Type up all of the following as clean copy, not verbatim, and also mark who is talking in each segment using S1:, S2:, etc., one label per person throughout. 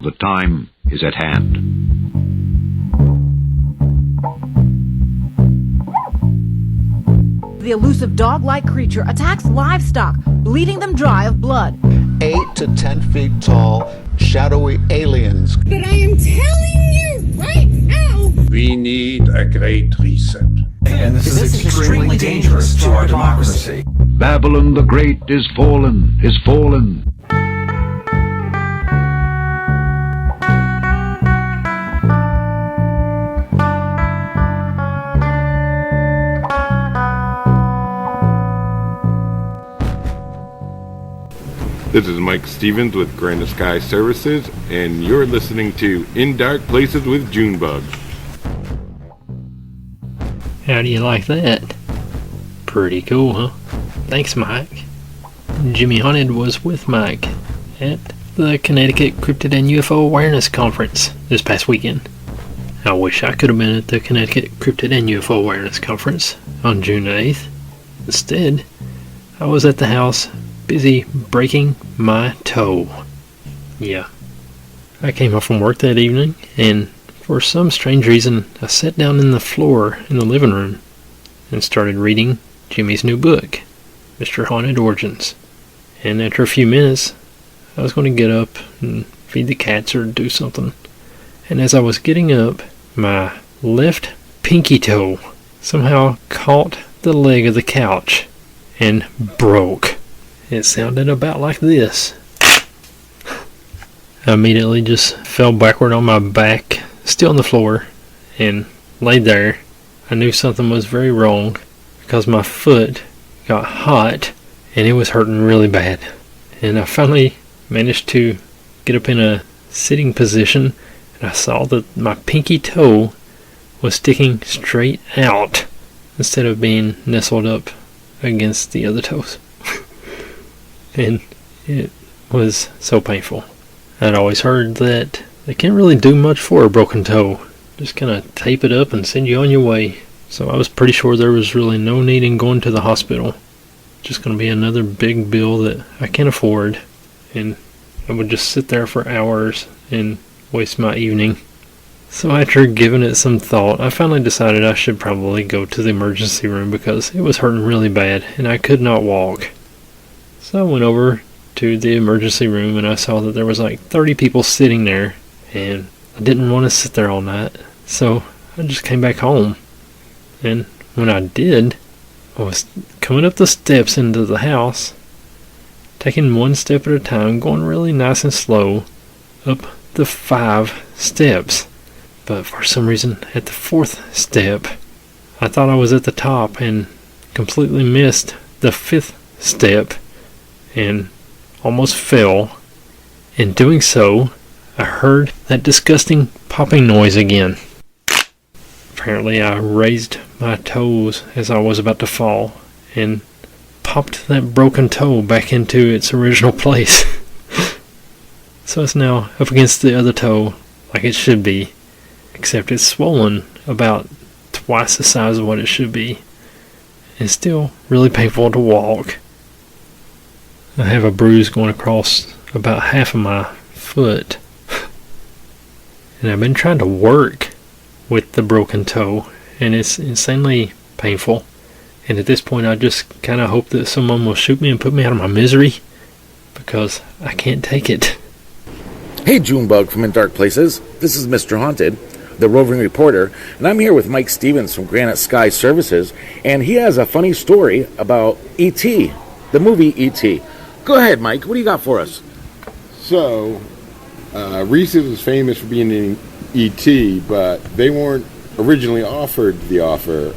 S1: The time is at hand.
S2: The elusive dog-like creature attacks livestock, bleeding them dry of blood.
S3: 8 to 10 feet tall, shadowy aliens.
S4: But I am telling you right now,
S5: we need a great reset.
S6: And this is extremely dangerous to our democracy.
S1: Babylon the Great is fallen, is fallen.
S5: This is Mike Stevens with Granite Sky Services, and you're listening to In Dark Places with Junebug.
S7: How do you like that? Pretty cool, huh? Thanks, Mike. Jimmy Haunted was with Mike at the Connecticut Cryptid and UFO Awareness Conference this past weekend. I wish I could have been at the Connecticut Cryptid and UFO Awareness Conference on June 8th. Instead, I was at the house busy breaking my toe. Yeah. I came home from work that evening, and for some strange reason, I sat down in the floor in the living room and started reading Jimmy's new book, Mr. Haunted Origins. And after a few minutes, I was going to get up and feed the cats or do something. And as I was getting up, my left pinky toe somehow caught the leg of the couch and broke. It sounded about like this. I immediately just fell backward on my back, still on the floor, and laid there. I knew something was very wrong because my foot got hot and it was hurting really bad. And I finally managed to get up in a sitting position, and I saw that my pinky toe was sticking straight out instead of being nestled up against the other toes. And it was so painful. I'd always heard that they can't really do much for a broken toe. Just kind of tape it up and send you on your way. So I was pretty sure there was really no need in going to the hospital. Just going to be another big bill that I can't afford. And I would just sit there for hours and waste my evening. So after giving it some thought, I finally decided I should probably go to the emergency room because it was hurting really bad and I could not walk. So I went over to the emergency room and I saw that there was like 30 people sitting there, and I didn't want to sit there all night, so I just came back home. And when I did, I was coming up the steps into the house, taking one step at a time, going really nice and slow up the 5 steps. But for some reason, at the 4th step, I thought I was at the top and completely missed the 5th step and almost fell. In doing so, I heard that disgusting popping noise again. Apparently I raised my toes as I was about to fall and popped that broken toe back into its original place. So it's now up against the other toe like it should be, except it's swollen about twice the size of what it should be. It's still really painful to walk. I have a bruise going across about half of my foot. And I've been trying to work with the broken toe, and it's insanely painful. And at this point, I just kind of hope that someone will shoot me and put me out of my misery, because I can't take it.
S8: Hey, Junebug from In Dark Places. This is Mr. Haunted, the roving reporter, and I'm here with Mike Stevens from Granite Sky Services, and he has a funny story about E.T., the movie E.T. Go ahead, Mike. What do you got for us?
S5: So, Reese's was famous for being in E.T., but they weren't originally offered the offer.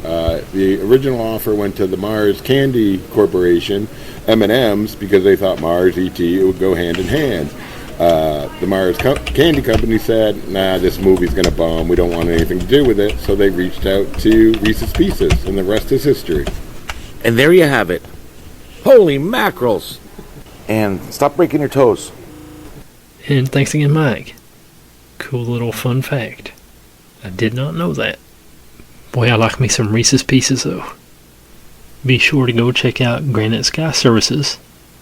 S5: The original offer went to the Mars Candy Corporation, M&M's, because they thought Mars, E.T., it would go hand in hand. The Mars Candy Company said, nah, this movie's going to bomb. We don't want anything to do with it. So they reached out to Reese's Pieces, and the rest is history.
S8: And there you have it. Holy mackerels. And stop breaking your toes.
S7: And thanks again, Mike. Cool little fun fact. I did not know that. Boy, I like me some Reese's Pieces, though. Be sure to go check out Granite Sky Services,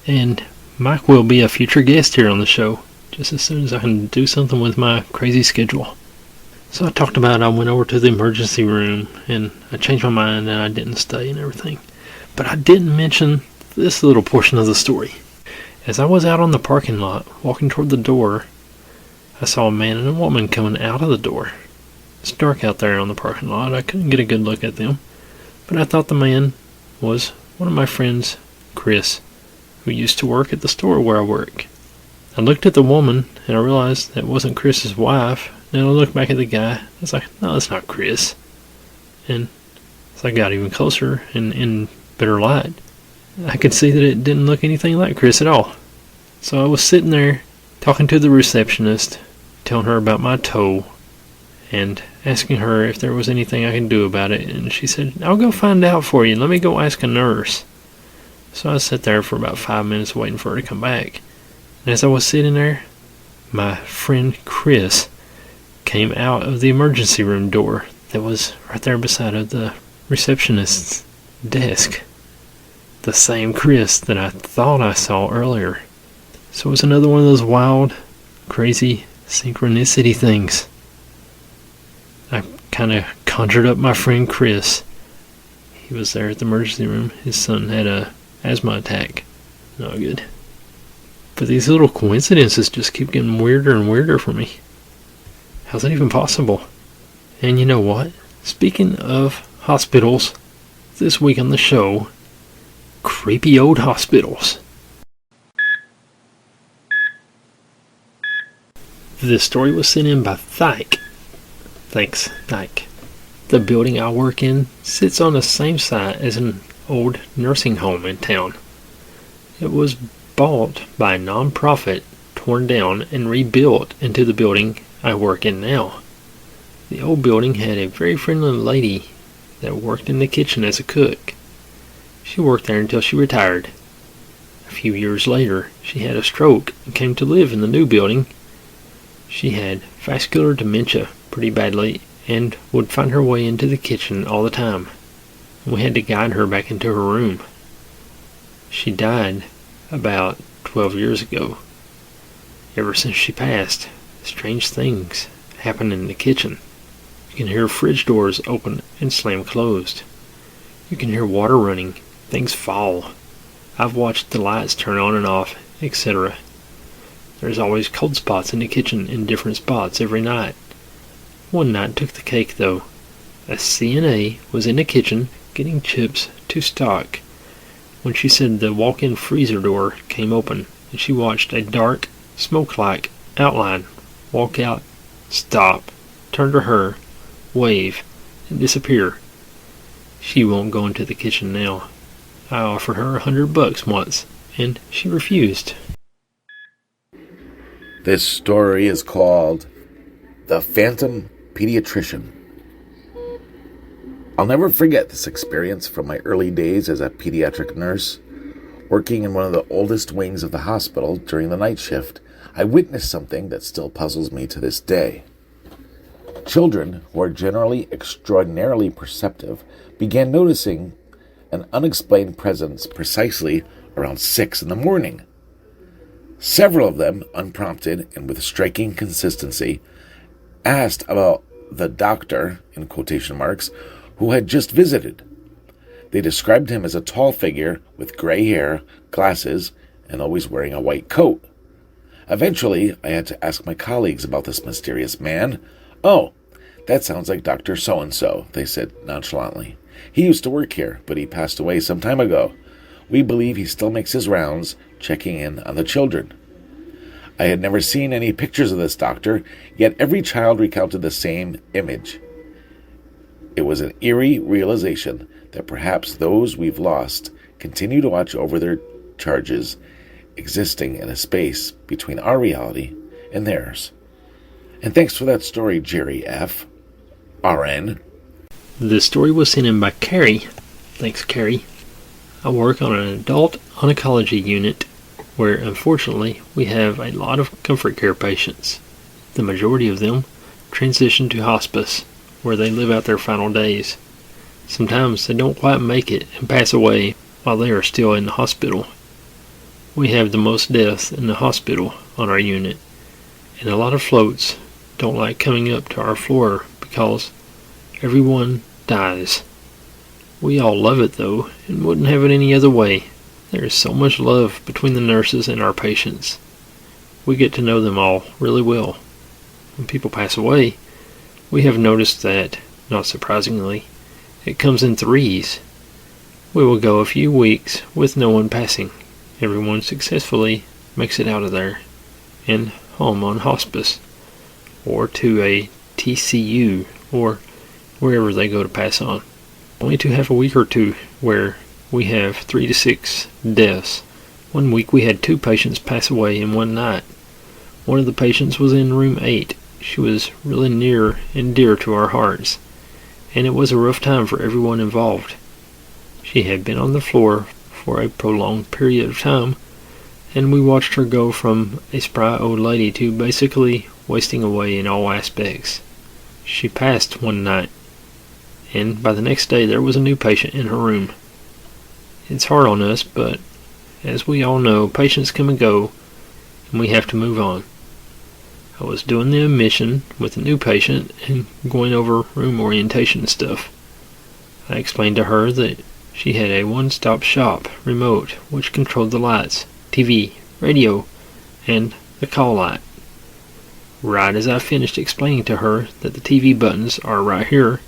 S7: and Mike will be a future guest here on the show. just as soon as I can do something with my crazy schedule. So I talked about it. I went over to the emergency room and I changed my mind and I didn't stay and everything. But I didn't mention this little portion of the story. As I was out on the parking lot, walking toward the door, I saw a man and a woman coming out of the door. It's dark out there on the parking lot. I couldn't get a good look at them. But I thought the man was one of my friends, Chris, who used to work at the store where I work. I looked at the woman and I realized that wasn't Chris's wife. Then I looked back at the guy. I was like, no, that's not Chris. And as I got even closer and in better light, I could see that it didn't look anything like Chris at all. So I was sitting there talking to the receptionist, telling her about my toe, and asking her if there was anything I could do about it. And she said, I'll go find out for you. Let me go ask a nurse. So I sat there for about 5 minutes waiting for her to come back. And as I was sitting there, my friend Chris came out of the emergency room door that was right there beside of the receptionist's desk. The same Chris that I thought I saw earlier. So it was another one of those wild, crazy synchronicity things. I kind of conjured up my friend Chris. He was there at the emergency room. His son had a asthma attack. Not good. But these little coincidences just keep getting weirder and weirder for me. How's that even possible? And you know what? Speaking of hospitals, this week on the show, creepy old hospitals. This story was sent in by Thike. Thanks, Thike. The building I work in sits on the same site as an old nursing home in town. It was bought by a non-profit, torn down, and rebuilt into the building I work in now. The old building had a very friendly lady that worked in the kitchen as a cook. She worked there until she retired. A few years later, she had a stroke and came to live in the new building. She had vascular dementia pretty badly and would find her way into the kitchen all the time. We had to guide her back into her room. She died about 12 years ago. Ever since she passed, strange things happen in the kitchen. You can hear fridge doors open and slam closed. You can hear water running, things fall. I've watched the lights turn on and off, etc. There's always cold spots in the kitchen in different spots every night. One night took the cake though. A CNA was in the kitchen getting chips to stock when she said the walk-in freezer door came open and she watched a dark, smoke-like outline walk out, stop, turn to her, wave, and disappear. She won't go into the kitchen now. I offered her $100 once, and she refused.
S8: This story is called The Phantom Pediatrician. I'll never forget this experience from my early days as a pediatric nurse. Working in one of the oldest wings of the hospital during the night shift, I witnessed something that still puzzles me to this day. Children, who are generally extraordinarily perceptive, began noticing an unexplained presence precisely around 6 in the morning. Several of them, unprompted and with striking consistency, asked about the doctor, in quotation marks, who had just visited. They described him as a tall figure with gray hair, glasses, and always wearing a white coat. Eventually, I had to ask my colleagues about this mysterious man. "Oh, that sounds like Dr. So-and-so," they said nonchalantly. "He used to work here, but he passed away some time ago. We believe he still makes his rounds, checking in on the children." I had never seen any pictures of this doctor, yet every child recounted the same image. It was an eerie realization that perhaps those we've lost continue to watch over their charges, existing in a space between our reality and theirs. And thanks for that story, Jerry F. RN.
S7: This story was sent in by Carrie. Thanks, Carrie. I work on an adult oncology unit where, unfortunately, we have a lot of comfort care patients. The majority of them transition to hospice, where they live out their final days. Sometimes they don't quite make it and pass away while they are still in the hospital. We have the most deaths in the hospital on our unit, And a lot of floats don't like coming up to our floor because everyone dies. We all love it though, and wouldn't have it any other way. There is so much love between the nurses and our patients. We get to know them all really well. When people pass away, we have noticed that, not surprisingly, it comes in threes. We will go a few weeks with no one passing. Everyone successfully makes it out of there and home on hospice, or to a TCU, or wherever they go to pass on. Only to have a week or two where we have 3 to 6 deaths. One week we had 2 patients pass away in one night. One of the patients was in room 8. She was really near and dear to our hearts, and it was a rough time for everyone involved. She had been on the floor for a prolonged period of time, and we watched her go from a spry old lady to basically wasting away in all aspects. She passed one night, and by the next day there was a new patient in her room. It's hard on us, but as we all know, patients come and go, and we have to move on. I was doing the admission with a new patient and going over room orientation stuff. I explained to her that she had a one-stop shop remote which controlled the lights, TV, radio, and the call light. Right as I finished explaining to her that the TV buttons are right here,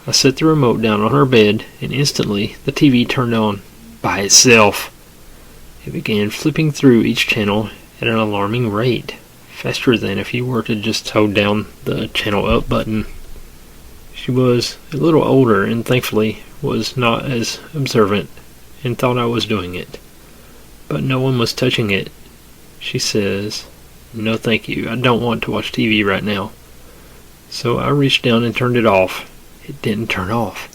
S7: I set the remote down on her bed, and instantly the TV turned on by itself. It began flipping through each channel at an alarming rate, faster than if you were to just hold down the channel up button. She was a little older and thankfully was not as observant and thought I was doing it. But no one was touching it. She says, "No thank you, I don't want to watch TV right now." So I reached down and turned it off. It didn't turn off.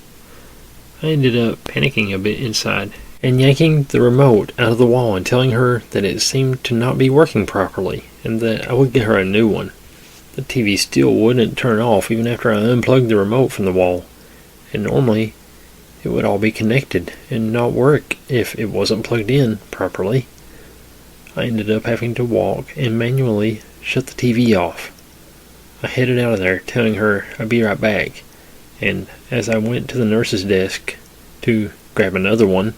S7: I ended up panicking a bit inside and yanking the remote out of the wall and telling her that it seemed to not be working properly and that I would get her a new one. The TV still wouldn't turn off even after I unplugged the remote from the wall, and normally it would all be connected and not work if it wasn't plugged in properly. I ended up having to walk and manually shut the TV off. I headed out of there telling her I'd be right back, and as I went to the nurse's desk to grab another one,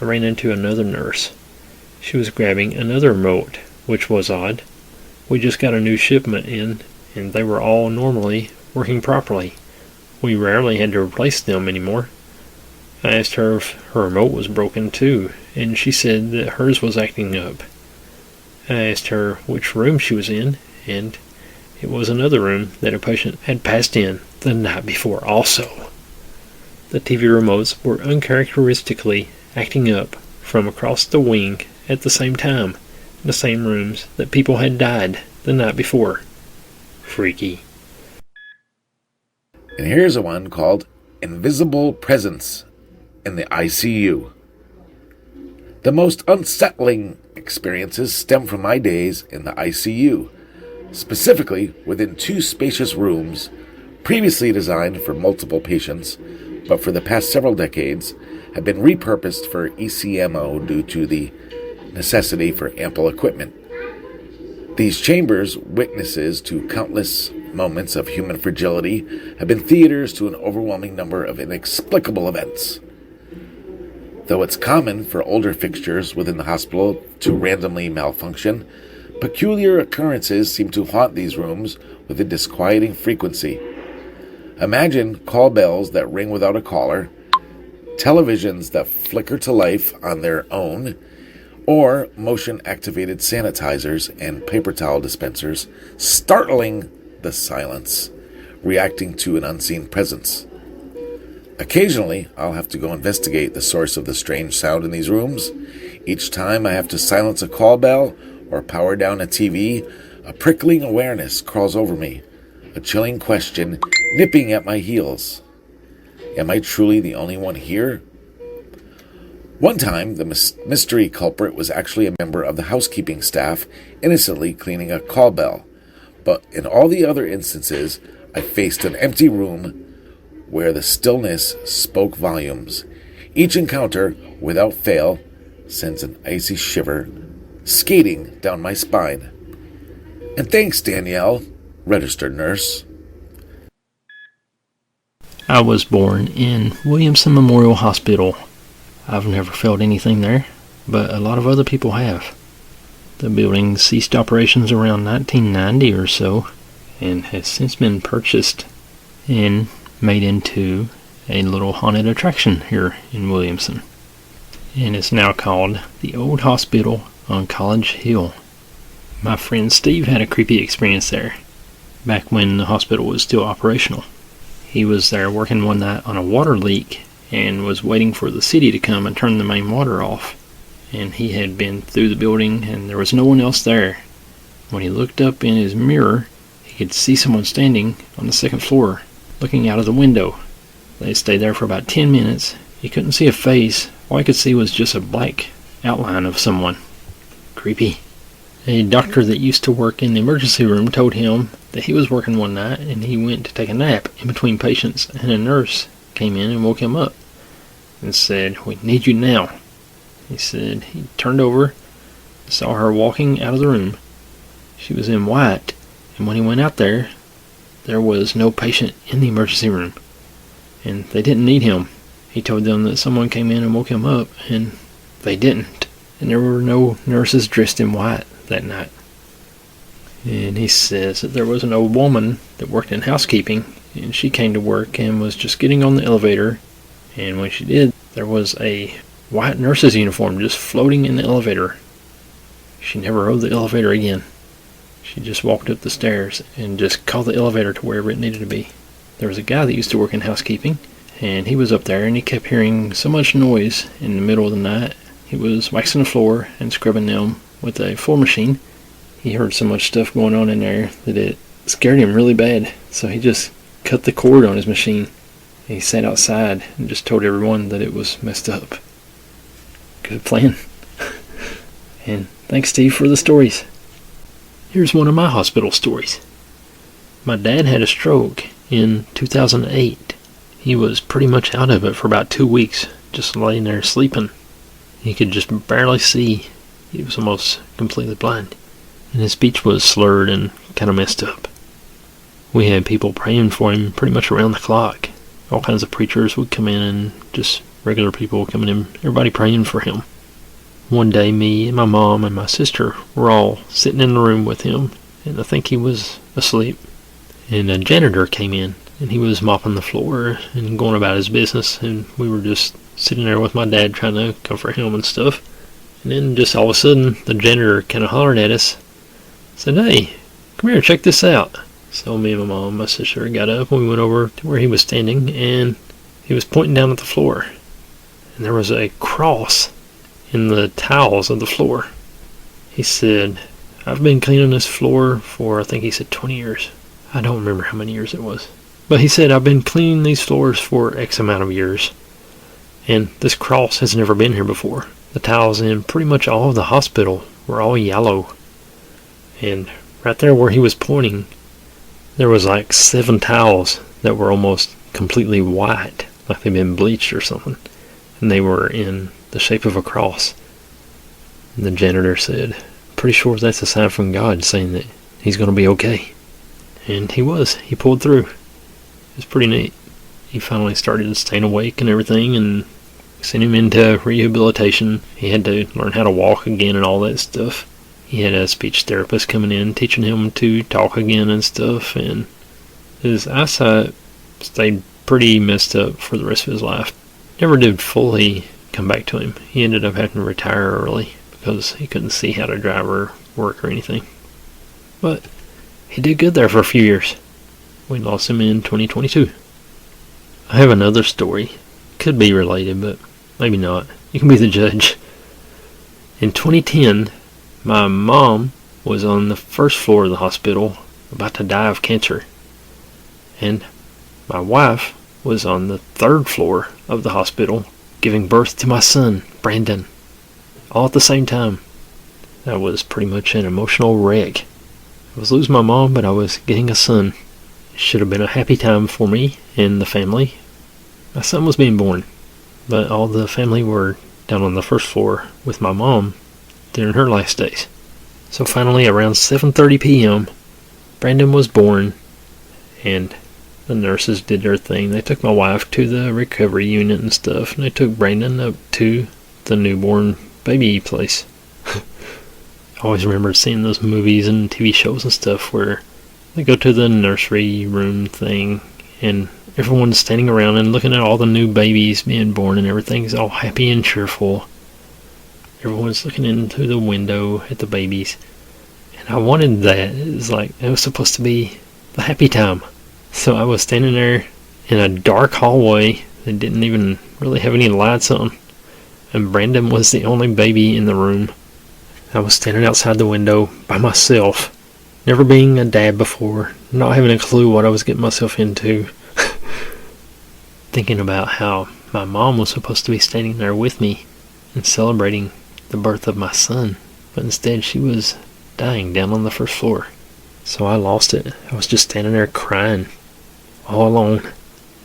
S7: I ran into another nurse. She was grabbing another remote, which was odd. We just got a new shipment in, and they were all normally working properly. We rarely had to replace them anymore. I asked her if her remote was broken too, and she said that hers was acting up. I asked her which room she was in, and it was another room that a patient had passed in the night before also. The TV remotes were uncharacteristically acting up from across the wing at the same time, in the same rooms that people had died the night before. Freaky.
S8: And here's a one called Invisible Presence in the ICU. The most unsettling experiences stem from my days in the ICU, specifically within 2 spacious rooms previously designed for multiple patients, but for the past several decades have been repurposed for ECMO due to the necessity for ample equipment. These chambers, witnesses to countless moments of human fragility, have been theaters to an overwhelming number of inexplicable events. Though it's common for older fixtures within the hospital to randomly malfunction, peculiar occurrences seem to haunt these rooms with a disquieting frequency. Imagine call bells that ring without a caller, televisions that flicker to life on their own, or motion-activated sanitizers and paper towel dispensers startling the silence, reacting to an unseen presence. Occasionally, I'll have to go investigate the source of the strange sound in these rooms. Each time I have to silence a call bell or power down a TV, a prickling awareness crawls over me, a chilling question nipping at my heels. Am I truly the only one here? One time, the mystery culprit was actually a member of the housekeeping staff innocently cleaning a call bell. But in all the other instances, I faced an empty room where the stillness spoke volumes. Each encounter, without fail, sends an icy shiver skating down my spine. And thanks, Danielle, registered nurse.
S7: I was born in Williamson Memorial Hospital. I've never felt anything there, but a lot of other people have. The building ceased operations around 1990 or so, and has since been purchased and made into a little haunted attraction here in Williamson. And it's now called the Old Hospital on College Hill. My friend Steve had a creepy experience there, back when the hospital was still operational. He was there working one night on a water leak and was waiting for the city to come and turn the main water off. And he had been through the building and there was no one else there. When he looked up in his mirror, he could see someone standing on the second floor, looking out of the window. They stayed there for about 10 minutes. He couldn't see a face. All he could see was just a black outline of someone. Creepy. A doctor that used to work in the emergency room told him that he was working one night and he went to take a nap in between patients, and a nurse came in and woke him up and said, "We need you now." He said he turned over, saw her walking out of the room. She was in white, and when he went out there was no patient in the emergency room, and they didn't need him. He told them that someone came in and woke him up, and they didn't, and there were no nurses dressed in white that night. And he says that there was an old woman that worked in housekeeping, and she came to work and was just getting on the elevator, and when she did, there was a white nurse's uniform just floating in the elevator. She never rode the elevator again. She just walked up the stairs and just called the elevator to wherever it needed to be. There was a guy that used to work in housekeeping, and he was up there and he kept hearing so much noise in the middle of the night. He was waxing the floor and scrubbing them with a floor machine. He heard so much stuff going on in there that it scared him really bad, so he just cut the cord on his machine. He sat outside and just told everyone that it was messed up. Good plan. And thanks, Steve, for the stories. Here's one of my hospital stories. My dad had a stroke in 2008. He was pretty much out of it for about 2 weeks, just laying there sleeping. He could just barely see. He was almost completely blind, and his speech was slurred and kind of messed up. We had people praying for him pretty much around the clock. All kinds of preachers would come in and just regular people coming in, everybody praying for him. One day, me and my mom and my sister were all sitting in the room with him, and I think he was asleep. And a janitor came in, and he was mopping the floor and going about his business, and we were just sitting there with my dad trying to comfort him and stuff. And then just all of a sudden, the janitor kind of hollered at us, said, "Hey, come here, check this out." So me and my mom and my sister got up and we went over to where he was standing, and he was pointing down at the floor. And there was a cross in the tiles of the floor. He said, "I've been cleaning this floor for," I think he said 20 years. I don't remember how many years it was. But he said, "I've been cleaning these floors for X amount of years, and this cross has never been here before." The tiles in pretty much all of the hospital were all yellow. And right there where he was pointing, there was like 7 tiles that were almost completely white, like they'd been bleached or something. And they were in the shape of a cross. And the janitor said, "Pretty sure that's a sign from God saying that he's going to be okay." And he was. He pulled through. It was pretty neat. He finally started staying awake and everything, and sent him into rehabilitation. He had to learn how to walk again and all that stuff. He had a speech therapist coming in, teaching him to talk again and stuff, and his eyesight stayed pretty messed up for the rest of his life. Never did fully come back to him. He ended up having to retire early because he couldn't see how to drive or work or anything. But he did good there for a few years. We lost him in 2022. I have another story. Could be related, but maybe not. You can be the judge. In 2010, my mom was on the first floor of the hospital, about to die of cancer. And my wife was on the 3rd floor of the hospital, giving birth to my son, Brandon. All at the same time. That was pretty much an emotional wreck. I was losing my mom, but I was getting a son. It should have been a happy time for me and the family. My son was being born, but all the family were down on the 1st floor with my mom during her last days. So finally, around 7:30 p.m., Brandon was born, and the nurses did their thing. They took my wife to the recovery unit and stuff, and they took Brandon up to the newborn baby place. I always remember seeing those movies and TV shows and stuff where they go to the nursery room thing, and everyone's standing around and looking at all the new babies being born, and everything's all happy and cheerful. Everyone's looking into the window at the babies. And I wanted that. It was like, it was supposed to be the happy time. So I was standing there in a dark hallway that didn't even really have any lights on. And Brandon was the only baby in the room. I was standing outside the window by myself, never being a dad before, not having a clue what I was getting myself into. Thinking about how my mom was supposed to be standing there with me and celebrating the birth of my son, but instead she was dying down on the first floor. So I lost it. I was just standing there crying, all alone.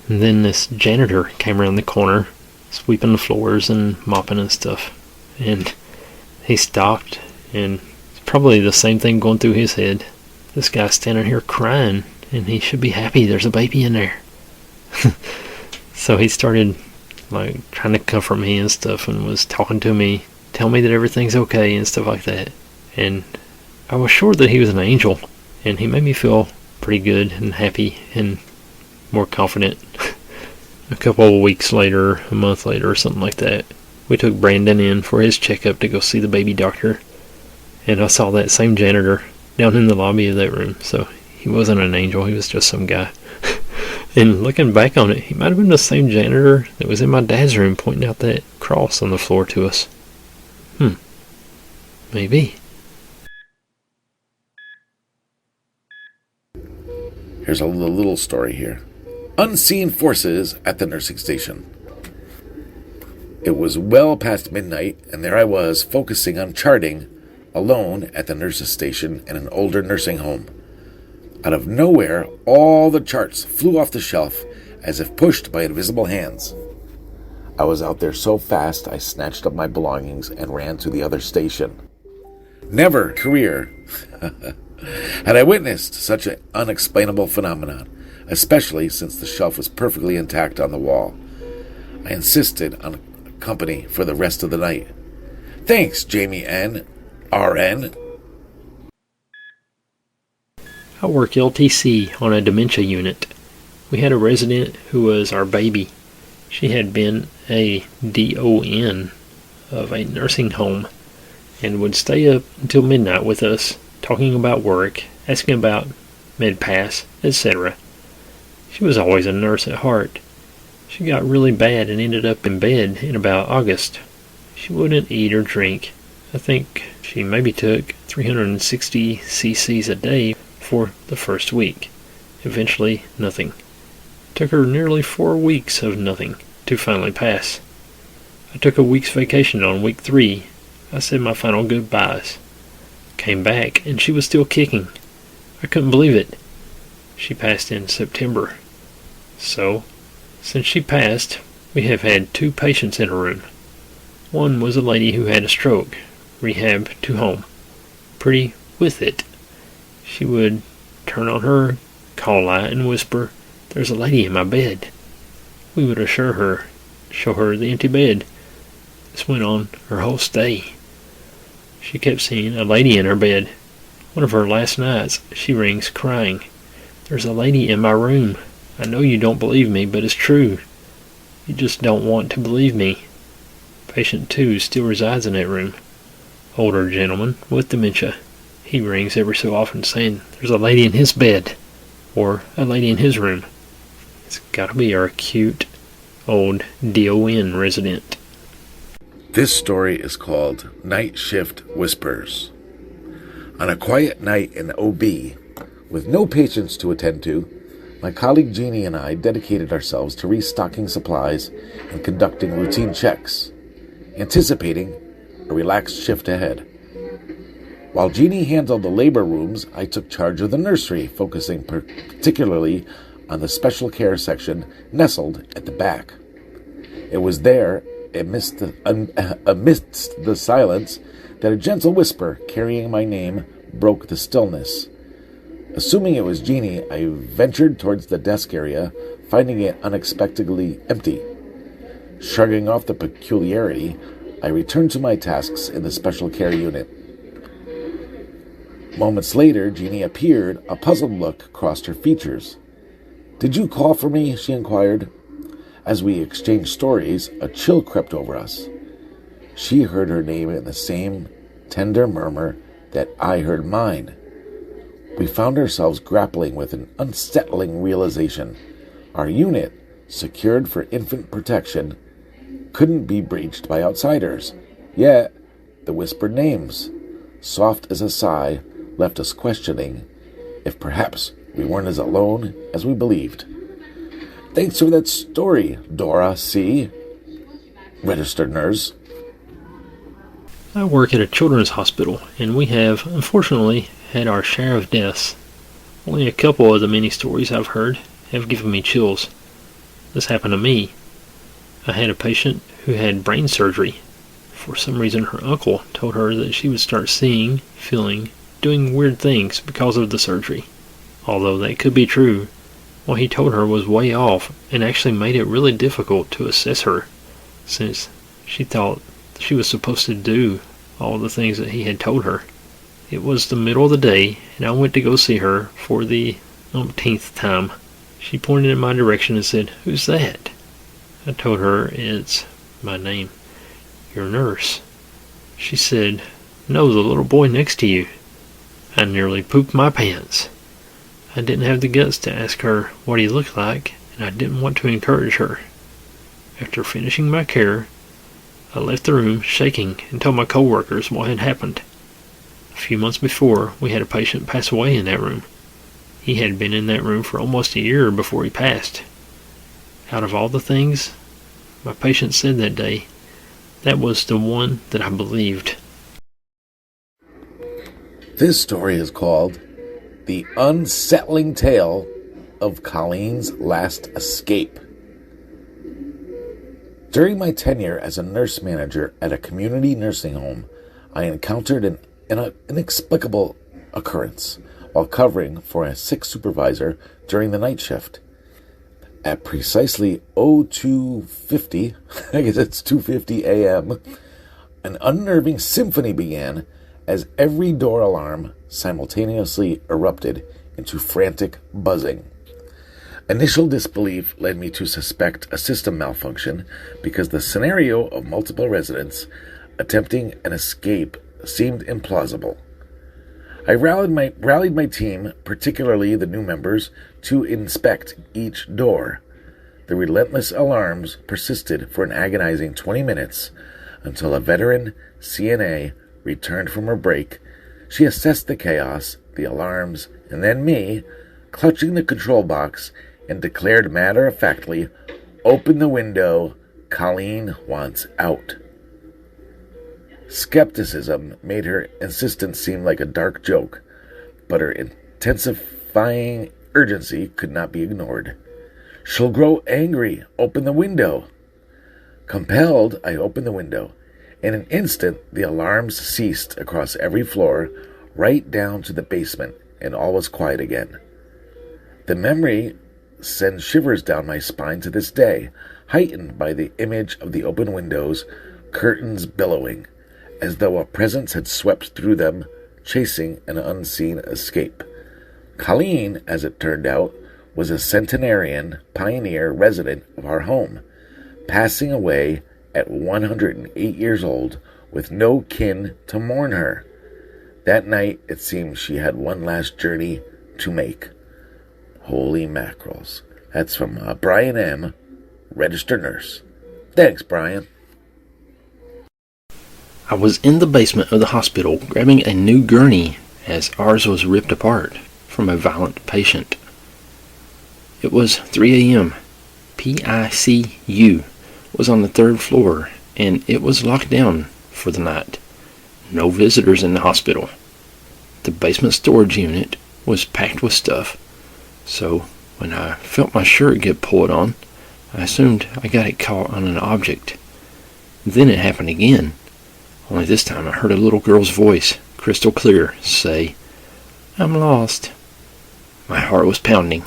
S7: And then this janitor came around the corner, sweeping the floors and mopping and stuff. And he stopped, and it's probably the same thing going through his head. This guy's standing here crying, and he should be happy there's a baby in there. So he started like trying to comfort me and stuff, and was talking to me, tell me that everything's okay and stuff like that. And I was sure that he was an angel, and he made me feel pretty good and happy and more confident. A couple of weeks later, a month later or something like that, we took Brandon in for his checkup to go see the baby doctor, and I saw that same janitor down in the lobby of that room. So he wasn't an angel, he was just some guy. And looking back on it, he might have been the same janitor that was in my dad's room pointing out that cross on the floor to us. Maybe.
S8: Here's a little story here. Unseen forces at the nursing station. It was well past midnight, and there I was, focusing on charting, alone at the nurse's station in an older nursing home. Out of nowhere, all the charts flew off the shelf as if pushed by invisible hands. I was out there so fast, I snatched up my belongings and ran to the other station. Never in career had I witnessed such an unexplainable phenomenon, especially since the shelf was perfectly intact on the wall. I insisted on company for the rest of the night. Thanks, Jamie N. RN.
S7: I work LTC on a dementia unit. We had a resident who was our baby. She had been a DON of a nursing home and would stay up until midnight with us, talking about work, asking about MedPass, etc. She was always a nurse at heart. She got really bad and ended up in bed in about August. She wouldn't eat or drink. I think she maybe took 360 cc's a day for the first week. Eventually, nothing. It took her nearly 4 weeks of nothing to finally pass. I took a week's vacation on week 3. I said my final goodbyes. Came back, and she was still kicking. I couldn't believe it. She passed in September. So, since she passed, we have had 2 patients in her room. One was a lady who had a stroke, rehab to home. Pretty with it. She would turn on her call light and whisper, "There's a lady in my bed." We would assure her, show her the empty bed. This went on her whole stay. She kept seeing a lady in her bed. One of her last nights, she rings crying, "There's a lady in my room. I know you don't believe me, but it's true. You just don't want to believe me." Patient 2 still resides in that room. Older gentleman with dementia. He rings every so often saying, "There's a lady in his bed," or "a lady in his room." It's gotta be our cute, old DON resident.
S8: This story is called Night Shift Whispers. On a quiet night in OB, with no patients to attend to, my colleague Jeannie and I dedicated ourselves to restocking supplies and conducting routine checks, anticipating a relaxed shift ahead. While Jeannie handled the labor rooms, I took charge of the nursery, focusing particularly on the special care section nestled at the back. It was there, amidst the silence, that a gentle whisper carrying my name broke the stillness. Assuming it was Jeannie, I ventured towards the desk area, finding it unexpectedly empty. Shrugging off the peculiarity, I returned to my tasks in the special care unit. Moments later, Jeannie appeared. A puzzled look crossed her features. "Did you call for me?" she inquired. As we exchanged stories, a chill crept over us. She heard her name in the same tender murmur that I heard mine. We found ourselves grappling with an unsettling realization. Our unit, secured for infant protection, couldn't be breached by outsiders. Yet, the whispered names, soft as a sigh, left us questioning if perhaps we weren't as alone as we believed. "Thanks for that story, Dora C., registered nurse."
S7: I work at a children's hospital, and we have, unfortunately, had our share of deaths. Only a couple of the many stories I've heard have given me chills. This happened to me. I had a patient who had brain surgery. For some reason, her uncle told her that she would start seeing, feeling, doing weird things because of the surgery. Although that could be true, what he told her was way off and actually made it really difficult to assess her, since she thought she was supposed to do all the things that he had told her. It was the middle of the day, and I went to go see her for the umpteenth time. She pointed in my direction and said, "Who's that?" I told her, "It's my name, your nurse." She said, "No, the little boy next to you." I nearly pooped my pants. I didn't have the guts to ask her what he looked like, and I didn't want to encourage her. After finishing my care, I left the room shaking and told my co-workers what had happened. A few months before, we had a patient pass away in that room. He had been in that room for almost a year before he passed. Out of all the things my patient said that day, that was the one that I believed.
S8: This story is called The Unsettling Tale of Colleen's Last Escape. During my tenure as a nurse manager at a community nursing home, I encountered an inexplicable occurrence while covering for a sick supervisor during the night shift. At precisely 0250, I guess it's 2:50 a.m., an unnerving symphony began as every door alarm simultaneously erupted into frantic buzzing. Initial disbelief led me to suspect a system malfunction because the scenario of multiple residents attempting an escape seemed implausible. I rallied my team, particularly the new members, to inspect each door. The relentless alarms persisted for an agonizing 20 minutes until a veteran CNA returned from her break. She assessed the chaos, the alarms, and then me, clutching the control box, and declared matter-of-factly, "Open the window, Colleen wants out." Skepticism made her insistence seem like a dark joke, but her intensifying urgency could not be ignored. "She'll grow angry. Open the window." Compelled, I opened the window. In an instant, the alarms ceased across every floor, right down to the basement, and all was quiet again. The memory sends shivers down my spine to this day, heightened by the image of the open windows, curtains billowing, as though a presence had swept through them, chasing an unseen escape. Colleen, as it turned out, was a centenarian pioneer resident of our home, passing away at 108 years old with no kin to mourn her. That night, it seemed she had one last journey to make. Holy mackerels. That's from Brian M., registered nurse. Thanks, Brian.
S9: I was in the basement of the hospital grabbing a new gurney as ours was ripped apart from a violent patient. It was 3 a.m. PICU was on the 3rd floor, and it was locked down for the night. No visitors in the hospital. The basement storage unit was packed with stuff, so when I felt my shirt get pulled on, I assumed I got it caught on an object. Then it happened again. Only this time I heard a little girl's voice, crystal clear, say, "I'm lost." My heart was pounding.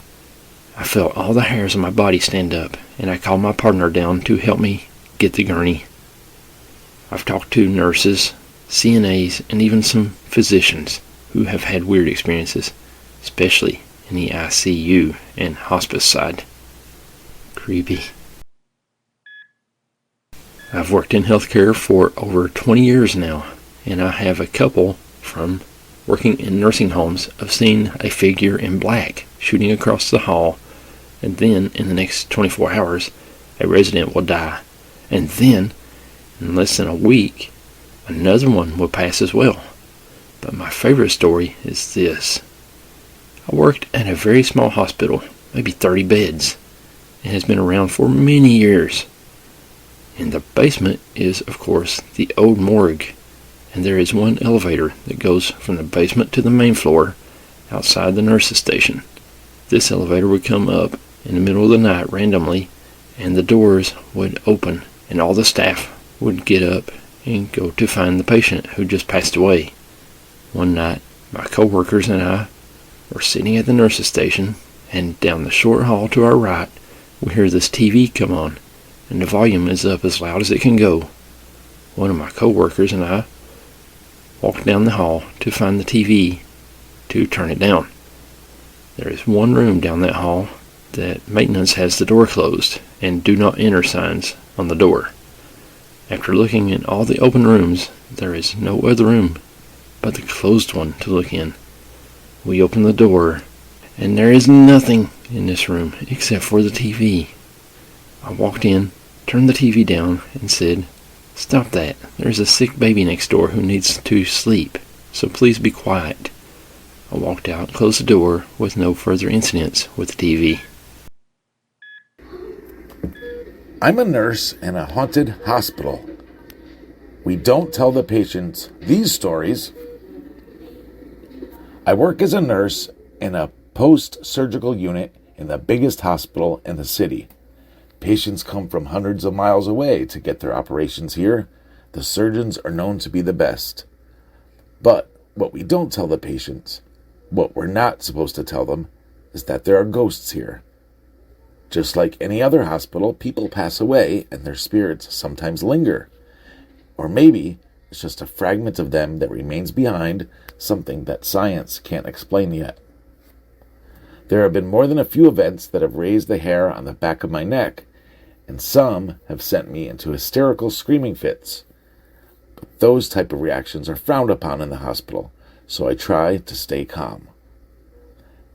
S9: I felt all the hairs on my body stand up, and I called my partner down to help me get the gurney. I've talked to nurses, CNAs, and even some physicians who have had weird experiences, especially in the ICU and hospice side. Creepy. I've worked in healthcare for over 20 years now, and I have a couple from working in nursing homes of seeing a figure in black shooting across the hall, and then in the next 24 hours a resident will die, and then in less than a week another one will pass as well. But my favorite story is this. I worked at a very small hospital, maybe 30 beds. It has been around for many years. In the basement is, of course, the old morgue, and there is one elevator that goes from the basement to the main floor outside the nurses' station. This elevator would come up in the middle of the night randomly, and the doors would open, and all the staff would get up and go to find the patient who just passed away. One night, my co-workers and I were sitting at the nurses' station, and down the short hall to our right, we hear this TV come on, and the volume is up as loud as it can go. One of my co-workers and I walked down the hall to find the TV to turn it down. There is one room down that hall that maintenance has the door closed and do not enter signs on the door. After looking in all the open rooms, there is no other room but the closed one to look in. We open the door, and there is nothing in this room except for the TV. I walked in, turned the TV down, and said, "Stop that. There's a sick baby next door who needs to sleep, so please be quiet." I walked out and closed the door with no further incidents with the TV.
S8: I'm a nurse in a haunted hospital. We don't tell the patients these stories. I work as a nurse in a post-surgical unit in the biggest hospital in the city. Patients come from hundreds of miles away to get their operations here. The surgeons are known to be the best. But what we don't tell the patients, what we're not supposed to tell them, is that there are ghosts here. Just like any other hospital, people pass away and their spirits sometimes linger. Or maybe it's just a fragment of them that remains behind, something that science can't explain yet. There have been more than a few events that have raised the hair on the back of my neck, and some have sent me into hysterical screaming fits. But those type of reactions are frowned upon in the hospital, so I try to stay calm.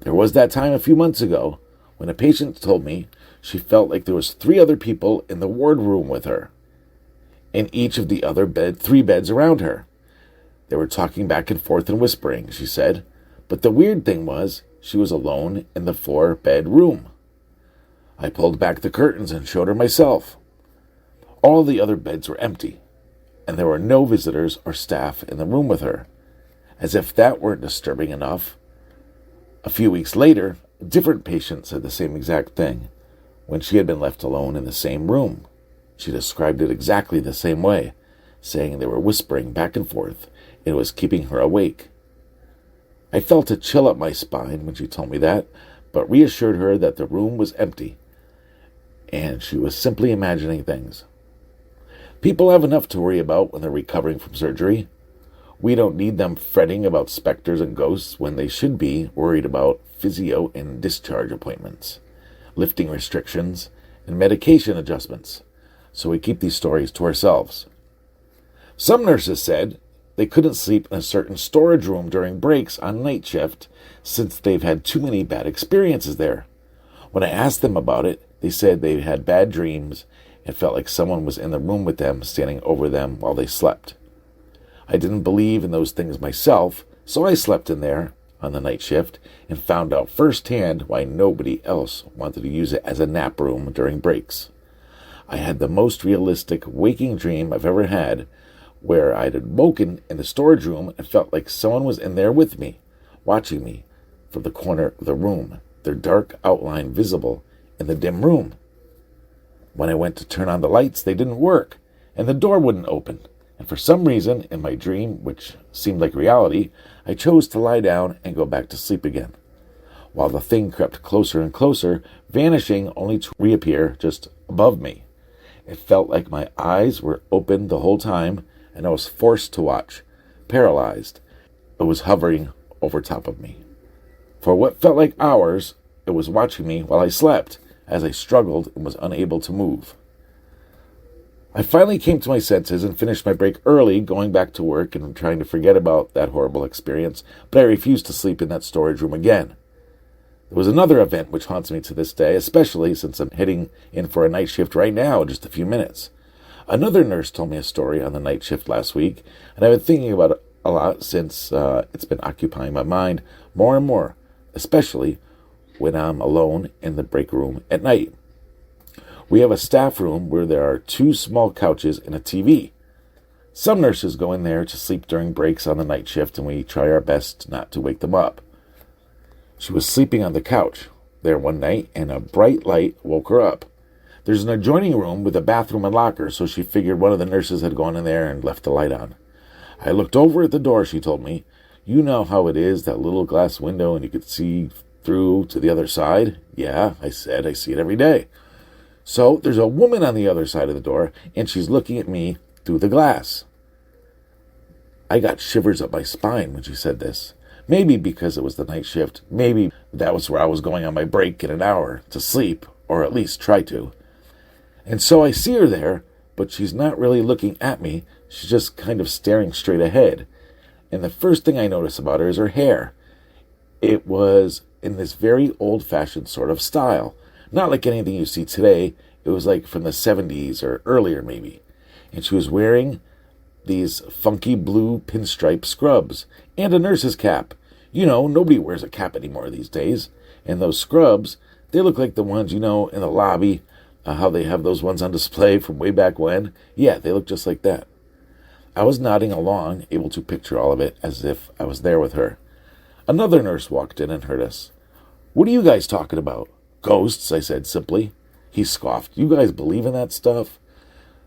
S8: There was that time a few months ago when a patient told me she felt like there was 3 other people in the ward room with her, in each of the other 3 beds around her. They were talking back and forth and whispering, she said, but the weird thing was she was alone in the 4-bed room. I pulled back the curtains and showed her myself. All the other beds were empty, and there were no visitors or staff in the room with her. As if that weren't disturbing enough, a few weeks later, a different patient said the same exact thing when she had been left alone in the same room. She described it exactly the same way, saying they were whispering back and forth. It was keeping her awake. I felt a chill up my spine when she told me that, but reassured her that the room was empty, and she was simply imagining things. People have enough to worry about when they're recovering from surgery. We don't need them fretting about specters and ghosts when they should be worried about physio and discharge appointments, lifting restrictions, and medication adjustments. So we keep these stories to ourselves. Some nurses said they couldn't sleep in a certain storage room during breaks on night shift since they've had too many bad experiences there. When I asked them about it, they said they had bad dreams and felt like someone was in the room with them, standing over them while they slept. I didn't believe in those things myself, so I slept in there on the night shift and found out firsthand why nobody else wanted to use it as a nap room during breaks. I had the most realistic waking dream I've ever had, where I'd woken in the storage room and felt like someone was in there with me, watching me from the corner of the room, their dark outline visible in the dim room. When I went to turn on the lights, they didn't work, and the door wouldn't open, And for some reason, in my dream, which seemed like reality, I chose to lie down and go back to sleep again, while the thing crept closer and closer, vanishing only to reappear just above me. It felt like my eyes were open the whole time, and I was forced to watch, paralyzed. It was hovering over top of me. For what felt like hours, it was watching me while I slept, as I struggled and was unable to move. I finally came to my senses and finished my break early, going back to work and trying to forget about that horrible experience, but I refused to sleep in that storage room again. There was another event which haunts me to this day, especially since I'm heading in for a night shift right now in just a few minutes. Another nurse told me a story on the night shift last week, and I've been thinking about it a lot since it's been occupying my mind more and more, especially when I'm alone in the break room at night. We have a staff room where there are 2 small couches and a TV. Some nurses go in there to sleep during breaks on the night shift, and we try our best not to wake them up. She was sleeping on the couch there one night, and a bright light woke her up. There's an adjoining room with a bathroom and locker, so she figured one of the nurses had gone in there and left the light on. I looked over at the door, she told me. You know how it is, that little glass window, and you could see through to the other side? Yeah, I said, I see it every day. So there's a woman on the other side of the door, and she's looking at me through the glass. I got shivers up my spine when she said this. Maybe because it was the night shift. Maybe that was where I was going on my break in an hour to sleep, or at least try to. And so I see her there, but she's not really looking at me. She's just kind of staring straight ahead. And the first thing I notice about her is her hair. It was in this very old-fashioned sort of style. Not like anything you see today. It was like from the 70s or earlier maybe. And she was wearing these funky blue pinstripe scrubs and a nurse's cap. You know, nobody wears a cap anymore these days. And those scrubs, they look like the ones, you know, in the lobby, how they have those ones on display from way back when. Yeah, they look just like that. I was nodding along, able to picture all of it as if I was there with her. Another nurse walked in and heard us. "What are you guys talking about?" "Ghosts," I said simply. He scoffed. "You guys believe in that stuff?"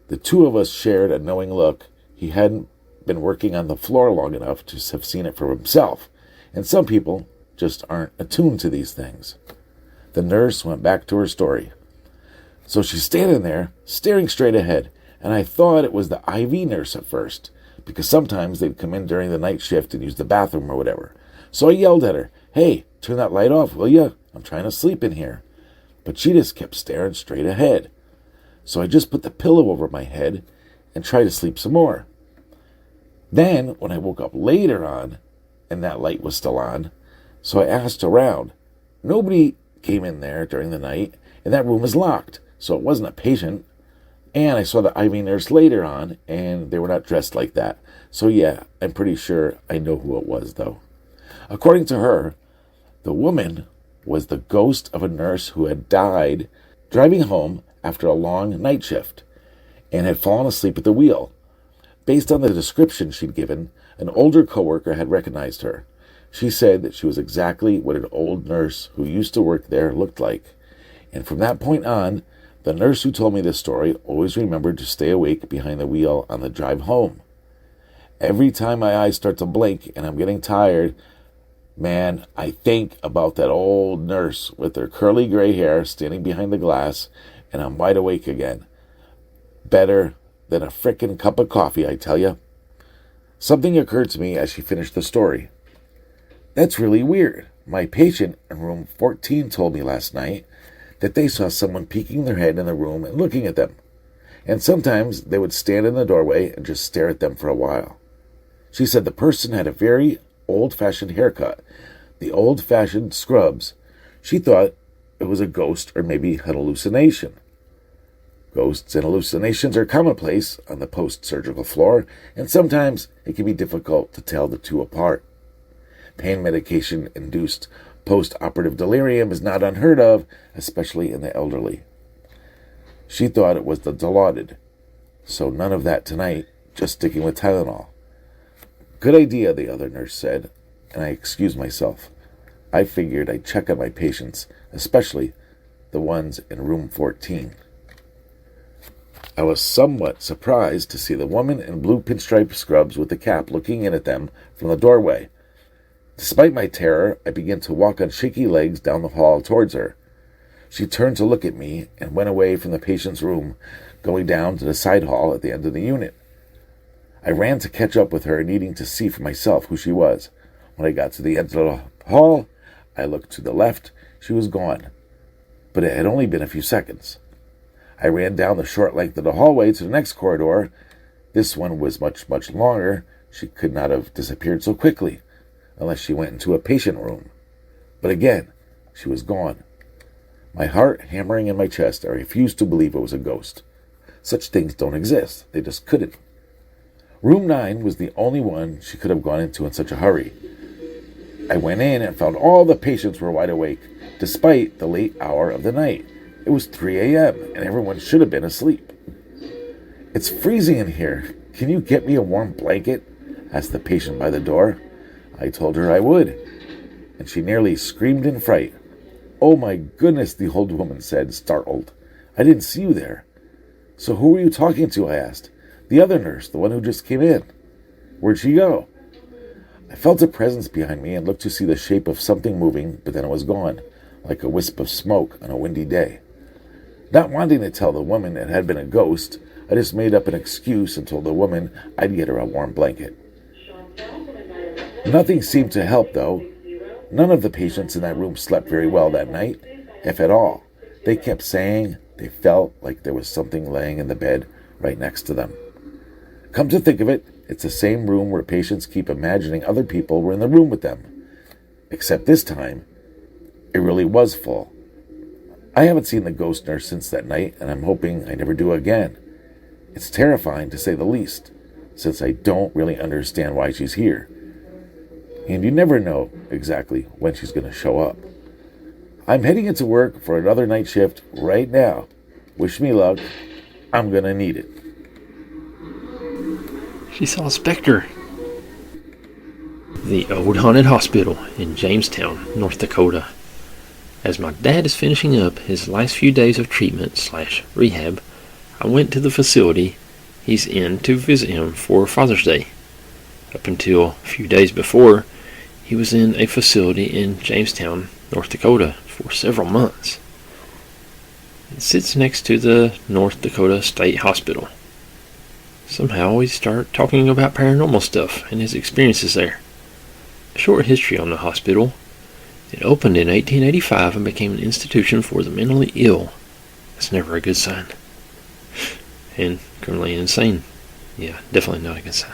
S8: The 2 of us shared a knowing look. He hadn't been working on the floor long enough to have seen it for himself, and some people just aren't attuned to these things. The nurse went back to her story. So she's standing there, staring straight ahead, and I thought it was the IV nurse at first, because sometimes they'd come in during the night shift and use the bathroom or whatever. So I yelled at her, "Hey, turn that light off, will ya? I'm trying to sleep in here." But she just kept staring straight ahead. So I just put the pillow over my head and tried to sleep some more. Then, when I woke up later on, and that light was still on, so I asked around. Nobody came in there during the night, and that room was locked, so it wasn't a patient. And I saw the IV nurse later on, and they were not dressed like that. So yeah, I'm pretty sure I know who it was, though. According to her, the woman was the ghost of a nurse who had died driving home after a long night shift and had fallen asleep at the wheel. Based on the description she'd given, an older coworker had recognized her. She said that she was exactly what an old nurse who used to work there looked like. And from that point on, the nurse who told me this story always remembered to stay awake behind the wheel on the drive home. Every time my eyes start to blink and I'm getting tired, man, I think about that old nurse with her curly gray hair standing behind the glass, and I'm wide awake again. Better than a frickin' cup of coffee, I tell you. Something occurred to me as she finished the story. That's really weird. My patient in room 14 told me last night that they saw someone peeking their head in the room and looking at them. And sometimes they would stand in the doorway and just stare at them for a while. She said the person had a very old-fashioned haircut, the old-fashioned scrubs. She thought it was a ghost or maybe an hallucination. Ghosts and hallucinations are commonplace on the post-surgical floor, and sometimes it can be difficult to tell the two apart. Pain medication-induced post-operative delirium is not unheard of, especially in the elderly. She thought it was the Dilaudid, so none of that tonight, just sticking with Tylenol. Good idea, the other nurse said, and I excused myself. I figured I'd check on my patients, especially the ones in room 14. I was somewhat surprised to see the woman in blue pinstripe scrubs with the cap looking in at them from the doorway. Despite my terror, I began to walk on shaky legs down the hall towards her. She turned to look at me and went away from the patient's room, going down to the side hall at the end of the unit. I ran to catch up with her, needing to see for myself who she was. When I got to the end of the hall, I looked to the left. She was gone. But it had only been a few seconds. I ran down the short length of the hallway to the next corridor. This one was much, much longer. She could not have disappeared so quickly, unless she went into a patient room. But again, she was gone. My heart hammering in my chest, I refused to believe it was a ghost. Such things don't exist. They just couldn't. Room 9 was the only one she could have gone into in such a hurry. I went in and found all the patients were wide awake, despite the late hour of the night. It was 3 a.m., and everyone should have been asleep. "It's freezing in here. Can you get me a warm blanket?" asked the patient by the door. I told her I would, and she nearly screamed in fright. "Oh my goodness," the old woman said, startled. "I didn't see you there." "So who were you talking to?" I asked. "The other nurse, the one who just came in. Where'd she go?" I felt a presence behind me and looked to see the shape of something moving, but then it was gone, like a wisp of smoke on a windy day. Not wanting to tell the woman it had been a ghost, I just made up an excuse and told the woman I'd get her a warm blanket. Nothing seemed to help, though. None of the patients in that room slept very well that night, if at all. They kept saying they felt like there was something laying in the bed right next to them. Come to think of it, it's the same room where patients keep imagining other people were in the room with them. Except this time, it really was full. I haven't seen the ghost nurse since that night, and I'm hoping I never do again. It's terrifying, to say the least, since I don't really understand why she's here. And you never know exactly when she's going to show up. I'm heading into work for another night shift right now. Wish me luck. I'm going to need it.
S7: She saw a specter. The old haunted hospital in Jamestown, North Dakota. As my dad is finishing up his last few days of treatment/rehab, I went to the facility he's in to visit him for Father's Day. Up until a few days before, he was in a facility in Jamestown, North Dakota for several months. It sits next to the North Dakota State Hospital. Somehow we start talking about paranormal stuff and his experiences there. A short history on the hospital. It opened in 1885 and became an institution for the mentally ill. That's never a good sign. And criminally insane. Yeah, definitely not a good sign.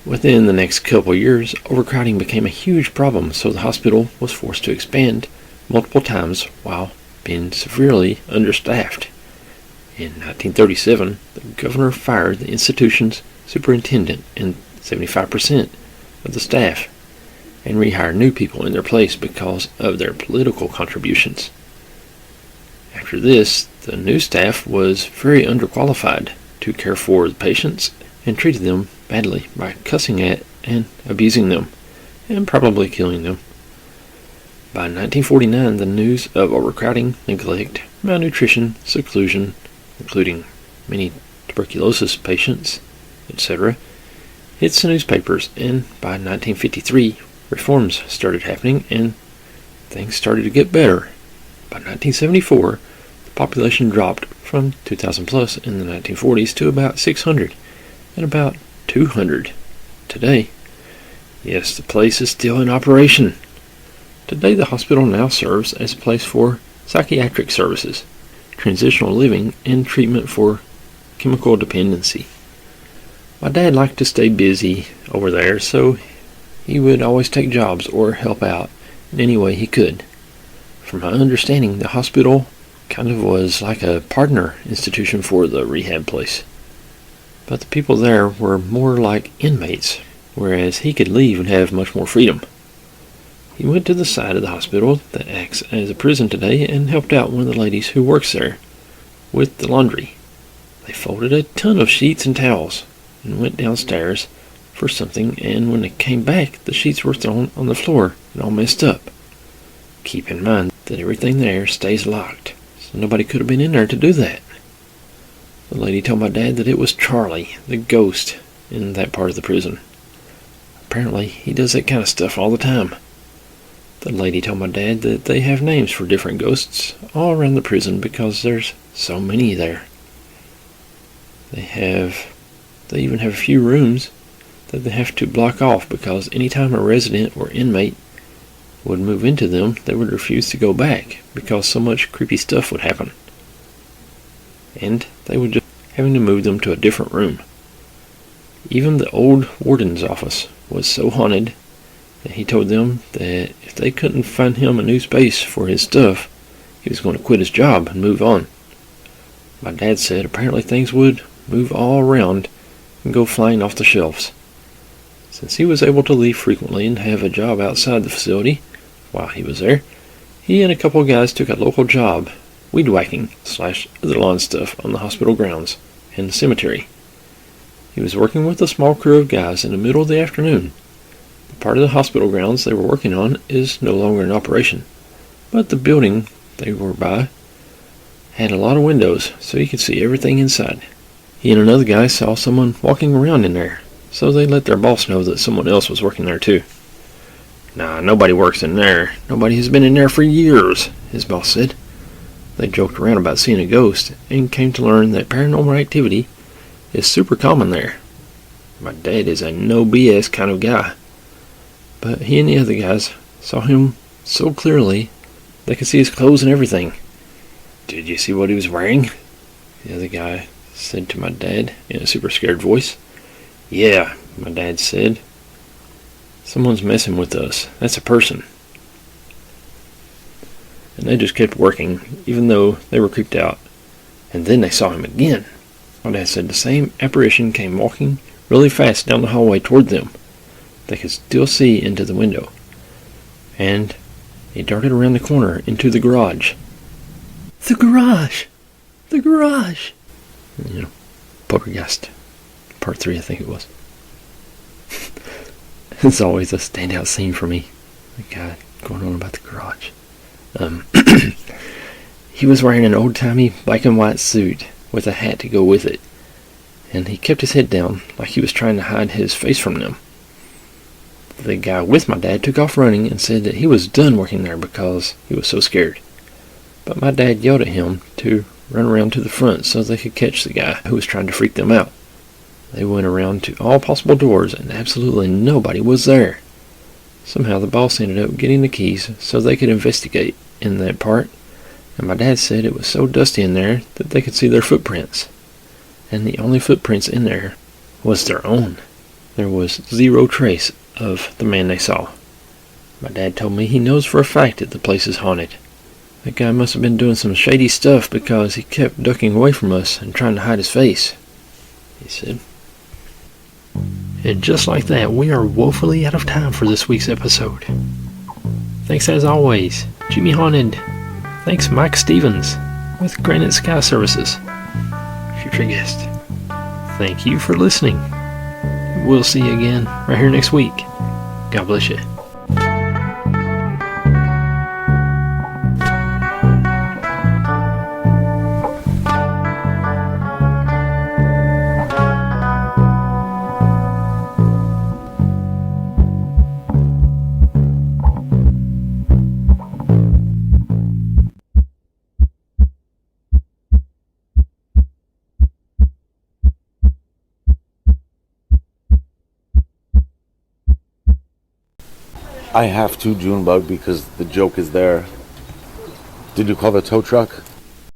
S7: Within the next couple years, overcrowding became a huge problem, so the hospital was forced to expand multiple times while being severely understaffed. In 1937, the governor fired the institution's superintendent and 75% of the staff and rehired new people in their place because of their political contributions. After this, the new staff was very underqualified to care for the patients and treated them badly by cussing at and abusing them, and probably killing them. By 1949, the news of overcrowding, neglect, malnutrition, seclusion, including many tuberculosis patients, etc., hits the newspapers, and by 1953, reforms started happening and things started to get better. By 1974, the population dropped from 2,000 plus in the 1940s to about 600 and about 200 today. Yes, the place is still in operation. Today the hospital now serves as a place for psychiatric services, transitional living, and treatment for chemical dependency. My dad liked to stay busy over there, so he would always take jobs or help out in any way he could. From my understanding, the hospital kind of was like a partner institution for the rehab place. But the people there were more like inmates, whereas he could leave and have much more freedom. He went to the side of the hospital that acts as a prison today and helped out one of the ladies who works there with the laundry. They folded a ton of sheets and towels and went downstairs for something, and when they came back, the sheets were thrown on the floor and all messed up. Keep in mind that everything there stays locked, so nobody could have been in there to do that.
S9: The lady told my dad that it was Charlie, the ghost, in that part of the prison. Apparently, he does that kind of stuff all the time. The lady told my dad that they have names for different ghosts all around the prison because there's so many there. They even have a few rooms that they have to block off because anytime a resident or inmate would move into them, they would refuse to go back because so much creepy stuff would happen. And they would just having to move them to a different room. Even the old warden's office was so haunted that he told them that if they couldn't find him a new space for his stuff, he was going to quit his job and move on. My dad said apparently things would move all around and go flying off the shelves. Since he was able to leave frequently and have a job outside the facility while he was there, he and a couple of guys took a local job weed whacking / other lawn stuff on the hospital grounds and the cemetery. He was working with a small crew of guys in the middle of the afternoon. The part of the hospital grounds they were working on is no longer in operation, but the building they were by had a lot of windows so you could see everything inside. He and another guy saw someone walking around in there, so they let their boss know that someone else was working there too. "Nah, nobody works in there. Nobody has been in there for years," his boss said. They joked around about seeing a ghost and came to learn that paranormal activity is super common there. My dad is a no BS kind of guy, but he and the other guys saw him so clearly they could see his clothes and everything. "Did you see what he was wearing?" the other guy said to my dad in a super scared voice. "Yeah," my dad said. "Someone's messing with us. That's a person." And they just kept working, even though they were creeped out. And then they saw him again. My dad said the same apparition came walking really fast down the hallway toward them. They could still see into the window. And he darted around the corner into the garage. "The garage! The garage!" Poltergeist. Part 3, I think it was. It's always a standout scene for me. The guy going on about the garage. He was wearing an old-timey black and white suit with a hat to go with it, and he kept his head down like he was trying to hide his face from them. The guy with my dad took off running and said that he was done working there because he was so scared. But my dad yelled at him to run around to the front so they could catch the guy who was trying to freak them out. They went around to all possible doors and absolutely nobody was there. Somehow the boss ended up getting the keys so they could investigate in that part, and my dad said it was so dusty in there that they could see their footprints. And the only footprints in there was their own. There was zero trace of the man they saw. My dad told me he knows for a fact that the place is haunted. That guy must have been doing some shady stuff because he kept ducking away from us and trying to hide his face, he said. And just like that, we are woefully out of time for this week's episode. Thanks as always, Jimmy Haunted. Thanks Mike Stevens with Granite Sky Services, future guest. Thank you for listening. We'll see you again right here next week. God bless you.
S8: I have to, Junebug, because the joke is there. Did you call the tow truck?